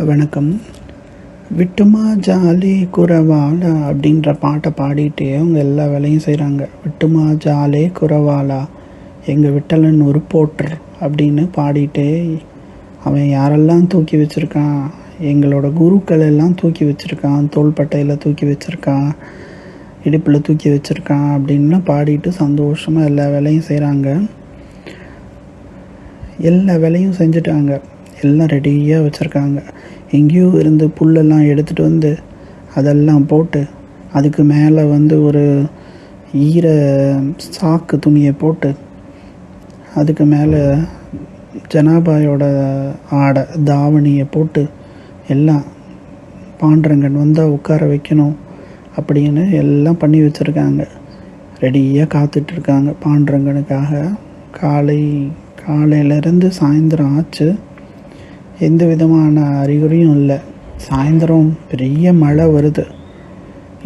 வணக்கம். விட்டுமா ஜாலி குறவாலா அப்படின்ற பாட்டை பாடிட்டு அவங்க எல்லா வேலையும் செய்கிறாங்க. விட்டுமா ஜாலே குறவாலா எங்கள் விட்டலன் ஒரு போட்டர் அப்படின்னு பாடிட்டு அவன் யாரெல்லாம் தூக்கி வச்சுருக்கான், எங்களோட குருக்கள் எல்லாம் தூக்கி வச்சுருக்கான், தோள்பட்டையில் தூக்கி வச்சுருக்கான், இடுப்பில் தூக்கி வச்சுருக்கான் அப்படின்னு பாடிட்டு சந்தோஷமாக எல்லா வேலையும் செய்கிறாங்க. எல்லா வேலையும் செஞ்சுட்டாங்க. எல்லாம் ரெடியாக வச்சுருக்காங்க. எங்கேயோ இருந்து புல்லெல்லாம் எடுத்துகிட்டு வந்து அதெல்லாம் போட்டு அதுக்கு மேலே ஒரு ஈர சாக்கு துணியை போட்டு அதுக்கு மேலே ஜனாபாயோட ஆடை தாவணியை போட்டு எல்லாம் பாண்டரங்கன் வந்தால் உட்கார வைக்கணும் அப்படின்னு எல்லாம் பண்ணி வச்சுருக்காங்க. ரெடியாக காத்துட்ருக்காங்க பாண்டரங்கனுக்காக. காலையிலேருந்து சாயந்தரம் ஆச்சு. எந்த விதமான அறிகுறியும் இல்லை. சாயந்தரம் பெரிய மழை வருது,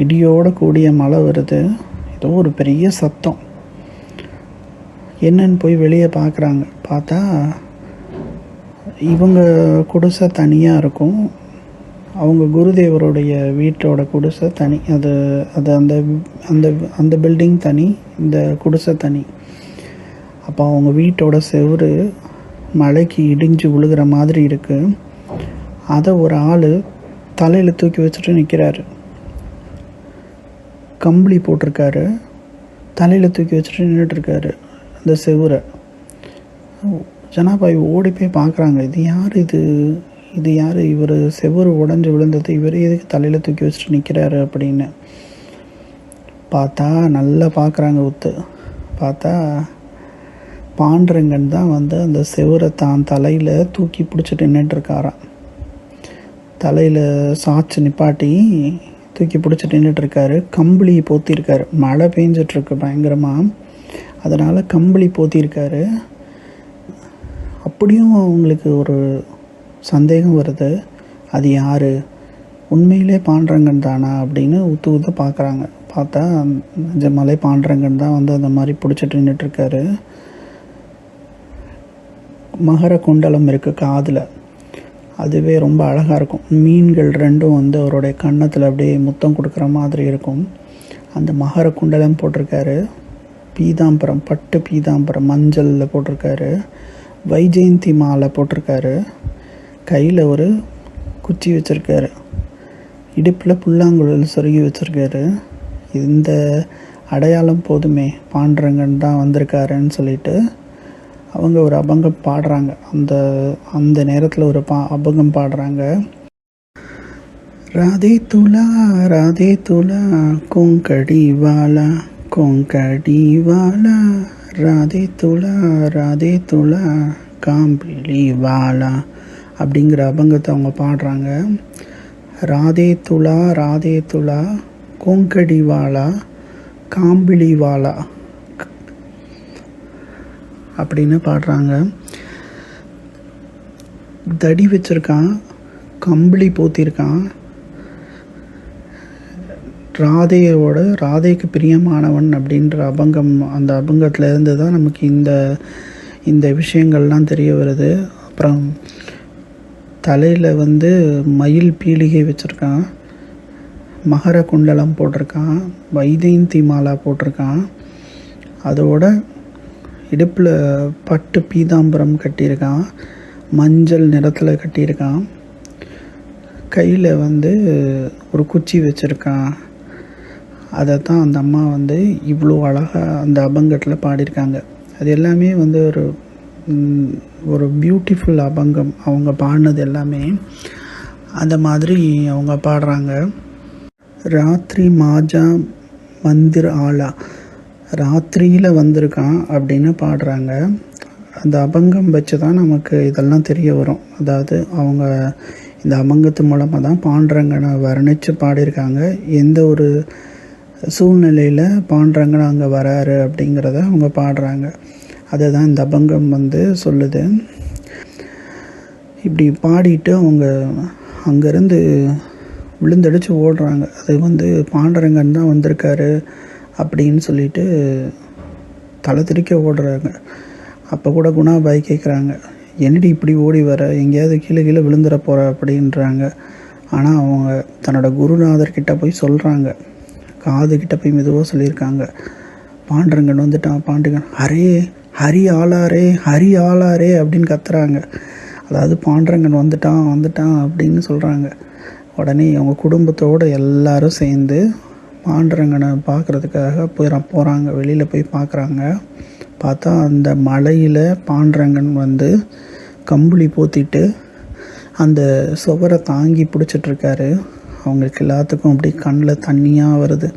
இடியோடு கூடிய மழை வருது. ஏதோ ஒரு பெரிய சத்தம். என்னன்னு போய் வெளியே பார்க்குறாங்க. பார்த்தா இவங்க குடிசை தனியாக இருக்கும், அவங்க குருதேவருடைய வீட்டோட குடிசை தனி. அது அந்த அந்த அந்த பில்டிங் தனி, இந்த குடிசை தனி. அப்போ அவங்க வீட்டோட செவுரு மழைக்கு இடிஞ்சு விழுகிற மாதிரி இருக்குது. அதை ஒரு ஆள் தலையில் தூக்கி வச்சுட்டு நிற்கிறாரு. கம்பளி போட்டிருக்காரு, தலையில் தூக்கி வச்சுட்டு நின்றுட்டுருக்காரு அந்த செவுரை. ஜனாபாய் ஓடி போய் பார்க்குறாங்க. இது யார் இவர்? செவுரு உடஞ்சி விழுந்தது, இவர் எதுக்கு தலையில் தூக்கி வச்சுட்டு நிற்கிறாரு அப்படின்னு பார்த்தா நல்லா பார்க்குறாங்க. பார்த்தா பாண்டரங்கன் தான் அந்த செவரை தான் தலையில் தூக்கி பிடிச்சிட்டு நின்றுட்டுருக்காராம். தலையில் சாய்ச்சி நிப்பாட்டி தூக்கி பிடிச்சிட்டு நின்றுட்டுருக்காரு. கம்பளி போத்திருக்காரு. மழை பெஞ்சிட்ருக்கு பயங்கரமாக, அதனால் கம்பளி போத்திருக்காரு. அப்படியும் அவங்களுக்கு ஒரு சந்தேகம் வருது, அது யார், உண்மையிலே பாண்டரங்கன் தானா அப்படின்னு ஊற்று பார்க்குறாங்க. பார்த்தா நிஜமாலே பாண்டரங்கன் தான் அந்த மாதிரி பிடிச்சிட்டு நின்றுட்டுருக்காரு. மகர குண்டலம் இருக்குது காதில், அதுவே ரொம்ப அழகாக இருக்கும். மீன்கள் ரெண்டும் அவருடைய கன்னத்தில் அப்படியே முத்தம் கொடுக்குற மாதிரி இருக்கும். அந்த மகர குண்டலம் போட்டிருக்காரு. பீதாம்பரம், பட்டு பீதாம்பரம் மஞ்சளில் போட்டிருக்காரு. வைஜெயந்தி மாலை போட்டிருக்காரு. கையில் ஒரு குச்சி வச்சுருக்காரு. இடுப்பில் புல்லாங்குழல் சொருகி வச்சுருக்காரு. இந்த அடையாளம் போதுமே பாண்டரங்கன் தான் வந்திருக்காருன்னு சொல்லிட்டு அவங்க ஒரு அபங்கம் பாடுறாங்க. அந்த நேரத்தில் ஒரு அபங்கம் பாடுறாங்க. ராதே துலா ராதே துலா கொங்கடி வாலா கொங்கடி வாலா ராதே துலா காம்பிளி வாலா அப்படிங்கிற அபங்கத்தை அவங்க பாடுறாங்க. ராதே துலா கொங்கடி வாலா காம்பிளி வாலா அப்படின்னு பாடுறாங்க. தடி வச்சுருக்கான், கம்பளி போத்திருக்கான். ராதேக்கு பிரியமானவன் அப்படின்ற அபங்கம், அந்த அபங்கத்தில் இருந்து தான் நமக்கு இந்த விஷயங்கள்லாம் தெரிய வருது. அப்புறம் தலையில் மயில் பீலிகை வச்சுருக்கான், மகர குண்டலம் போட்டிருக்கான், வைஜெயந்தி மாலா போட்டிருக்கான். அதோட இடுப்பில் பட்டு பீதாம்பரம் கட்டியிருக்கான், மஞ்சள் நிறத்தில் கட்டியிருக்கான். கையில் ஒரு குச்சி வச்சுருக்கான். அதை தான் அந்த அம்மா இவ்வளோ அழகாக அந்த அபங்கத்தில் பாடியிருக்காங்க. அது எல்லாமே ஒரு பியூட்டிஃபுல் அபங்கம். அவங்க பாடினது எல்லாமே அந்த மாதிரி அவங்க பாடுறாங்க. ராத்திரி மாஜா மந்திர் ஆலா, ராத்திரியில் வந்திருக்கான் அப்படின்னு பாடுறாங்க. அந்த அபங்கம் வச்சு தான் நமக்கு இதெல்லாம் தெரிய வரும். அதாவது அவங்க இந்த அபங்கத்து மூலமாக தான் பாண்டரங்கனை வர்ணித்து பாடியிருக்காங்க. எந்த ஒரு சூழ்நிலையில் பாண்டரங்கன் அங்கே வராரு அப்படிங்கிறத அவங்க பாடுறாங்க. அதை தான் இந்த அபங்கம் சொல்லுது. இப்படி பாடிட்டு அவங்க அங்கேருந்து விழுந்தடிச்சு ஓடுறாங்க. அது பாண்டரங்கன் தான் வந்திருக்காரு அப்படின்னு சொல்லிட்டு தலை திருக்க ஓடுறாங்க. அப்போ கூட குணாபாய் கேட்குறாங்க, என்னடி இப்படி ஓடி வர, எங்கேயாவது கீழே கீழே விழுந்துட போகிற அப்படின்றாங்க. ஆனால் அவங்க தன்னோட குருநாதர்கிட்ட போய் சொல்கிறாங்க, காதுகிட்ட போய் மெதுவாக சொல்லியிருக்காங்க, பாண்டுரங்கன் வந்துட்டான், பாண்டுரங்கன் அரே ஹரி ஆளாரே ஹரி ஆளாரே அப்படின்னு கத்துறாங்க. அதாவது பாண்டுரங்கன் வந்துட்டான் அப்படின்னு சொல்கிறாங்க. உடனே அவங்க குடும்பத்தோடு எல்லாரும் சேர்ந்து பாண்டுரங்கனை பார்க்குறதுக்காக போகிறாங்க. வெளியில் போய் பார்க்குறாங்க. பார்த்தா அந்த மலையில் பாண்டுரங்கன் வந்து கம்பளி போத்திட்டு அந்த சுவரை தாங்கி பிடிச்சிட்ருக்காரு. அவங்களுக்கு எல்லாத்துக்கும் அப்படி கண்ணில் தண்ணியாக வருது.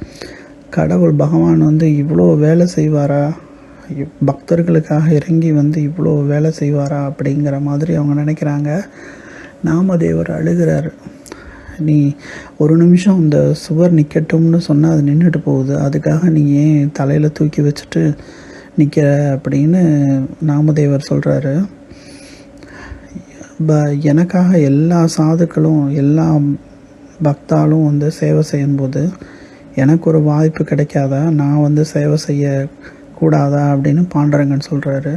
கடவுள் பகவான் வந்து இவ்வளோ வேலை செய்வாரா, பக்தர்களுக்காக இறங்கி வந்து இவ்வளோ வேலை செய்வாரா அப்படிங்கிற மாதிரி அவங்க நினைக்கிறாங்க. நாமதேவர் அழுகிறார். நீ ஒரு நிமிஷம் இந்த சுவர் நிற்கட்டும்னு சொன்னால் அது நின்றுட்டு போகுது, அதுக்காக நீ ஏன் தலையில் தூக்கி வச்சுட்டு நிற்கிற அப்படின்னு நாமதேவர் சொல்கிறாரு. எனக்காக எல்லா சாதுக்களும் எல்லா பக்தாலும் வந்து சேவை செய்யும்போது எனக்கு ஒரு வாய்ப்பு கிடைக்காதா, நான் வந்து சேவை செய்யக்கூடாதா அப்படின்னு பாண்டுரங்கன் சொல்கிறாரு.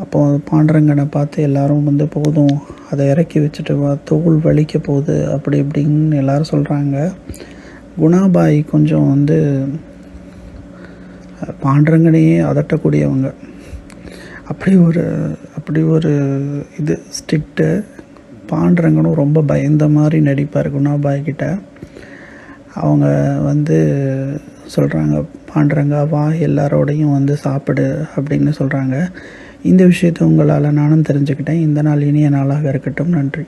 அப்போது பாண்டுரங்கனை பார்த்து எல்லாரும் வந்து போதும் அதை இறக்கி வச்சுட்டு வா, தோல் வலிக்க போகுது அப்படி இப்படின்னு எல்லாரும் சொல்கிறாங்க. குணாபாய் கொஞ்சம் வந்து பாண்டுரங்கனையே அதட்டக்கூடியவங்க. அப்படி ஒரு இது ஸ்ட்ரிக்ட்டு. பாண்டுரங்கனும் ரொம்ப பயந்த மாதிரி நடிப்பார் குணாபாய்கிட்ட. அவங்க வந்து சொல்கிறாங்க, பாண்டுரங்கா வா எல்லாரோடையும் வந்து சாப்பிடு அப்படின்னு சொல்கிறாங்க. இந்த விஷயத்தை உங்களால் நானும் தெரிஞ்சுக்கிட்டேன். இந்த நாள் இனிய நாளாக இருக்கட்டும். நன்றி.